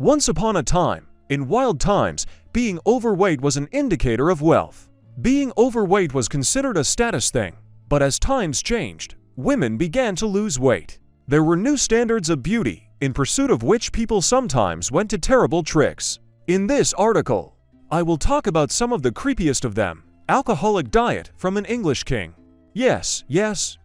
Once upon a time, in wild times, being overweight was an indicator of wealth. Being overweight was considered a status thing, but as times changed, women began to lose weight. There were new standards of beauty, in pursuit of which people sometimes went to terrible tricks. In this article, I will talk about some of the creepiest of them. Alcoholic diet from an English king. Yes,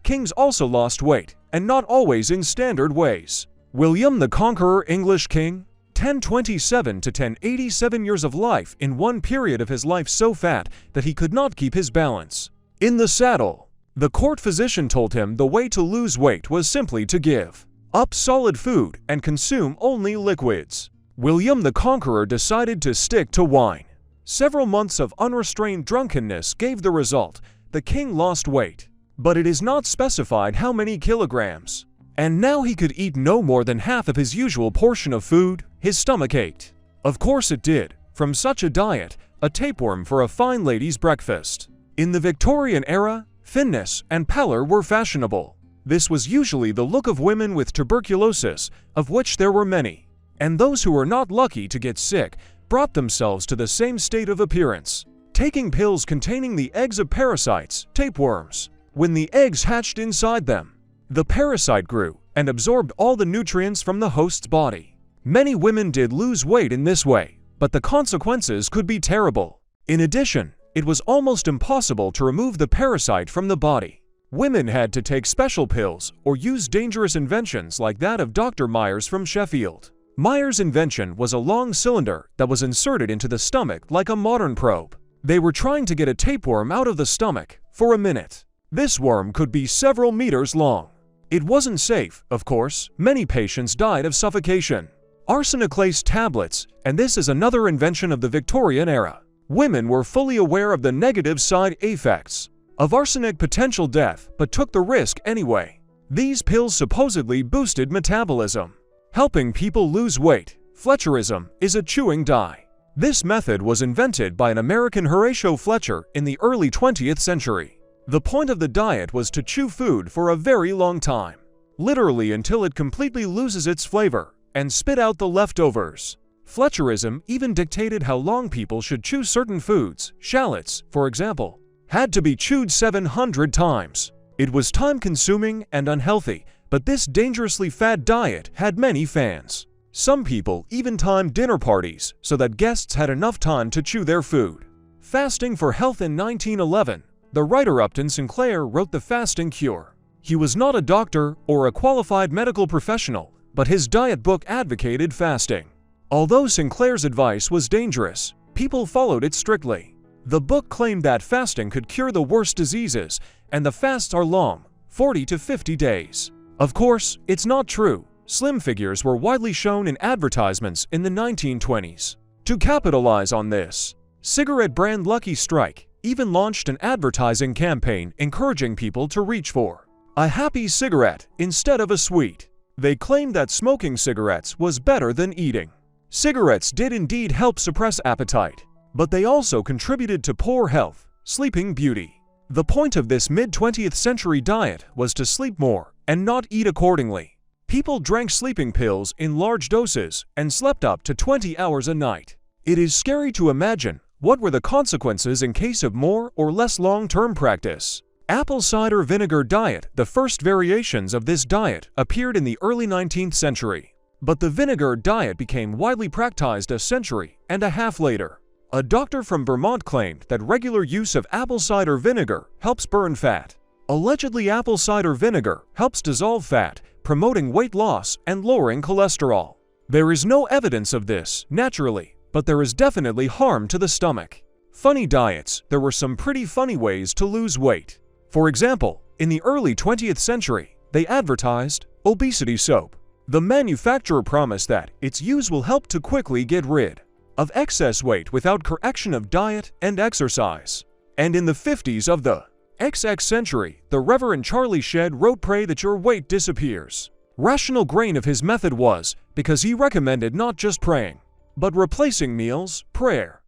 kings also lost weight, and not always in standard ways. William the Conqueror, English king, 1027 to 1087 years of life, in one period of his life so fat that he could not keep his balance. In the saddle, the court physician told him the way to lose weight was simply to give up solid food and consume only liquids. William the Conqueror decided to stick to wine. Several months of unrestrained drunkenness gave the result. The king lost weight, but it is not specified how many kilograms. And now he could eat no more than half of his usual portion of food. His stomach ached. Of course it did. From such a diet, a tapeworm for a fine lady's breakfast. In the Victorian era, thinness and pallor were fashionable. This was usually the look of women with tuberculosis, of which there were many. And those who were not lucky to get sick brought themselves to the same state of appearance, taking pills containing the eggs of parasites, tapeworms. When the eggs hatched inside them, the parasite grew and absorbed all the nutrients from the host's body. Many women did lose weight in this way, but the consequences could be terrible. In addition, it was almost impossible to remove the parasite from the body. Women had to take special pills or use dangerous inventions like that of Dr. Myers from Sheffield. Myers' invention was a long cylinder that was inserted into the stomach like a modern probe. They were trying to get a tapeworm out of the stomach for a minute. This worm could be several meters long. It wasn't safe, of course. Many patients died of suffocation. Arsenic-laced tablets, and this is another invention of the Victorian era. Women were fully aware of the negative side effects of arsenic potential death, but took the risk anyway. These pills supposedly boosted metabolism, helping people lose weight. Fletcherism is a chewing dye. This method was invented by an American Horatio Fletcher in the early 20th century. The point of the diet was to chew food for a very long time, literally until it completely loses its flavor, and spit out the leftovers. Fletcherism even dictated how long people should chew certain foods. Shallots, for example, had to be chewed 700 times. It was time-consuming and unhealthy, but this dangerously fat diet had many fans. Some people even timed dinner parties so that guests had enough time to chew their food. Fasting for health. In 1911, the writer Upton Sinclair wrote The Fasting Cure. He was not a doctor or a qualified medical professional, but his diet book advocated fasting. Although Sinclair's advice was dangerous, people followed it strictly. The book claimed that fasting could cure the worst diseases, and the fasts are long, 40 to 50 days. Of course, it's not true. Slim figures were widely shown in advertisements in the 1920s. To capitalize on this, cigarette brand Lucky Strike even launched an advertising campaign encouraging people to reach for a happy cigarette instead of a sweet. They claimed that smoking cigarettes was better than eating. Cigarettes did indeed help suppress appetite, but they also contributed to poor health, sleeping beauty. The point of this mid-20th century diet was to sleep more and not eat accordingly. People drank sleeping pills in large doses and slept up to 20 hours a night. It is scary to imagine what were the consequences in case of more or less long-term practice. Apple cider vinegar diet. The first variations of this diet appeared in the early 19th century, but the vinegar diet became widely practiced a century and a half later. A doctor from Vermont claimed that regular use of apple cider vinegar helps burn fat. Allegedly, apple cider vinegar helps dissolve fat, promoting weight loss and lowering cholesterol. There is no evidence of this, naturally, but there is definitely harm to the stomach. Funny diets. There were some pretty funny ways to lose weight. For example, in the early 20th century, they advertised obesity soap. The manufacturer promised that its use will help to quickly get rid of excess weight without correction of diet and exercise. And in the 50s of the XX century, the Reverend Charlie Shedd wrote, "Pray that your weight disappears." Rational grain of his method was because he recommended not just praying, but replacing meals, prayer.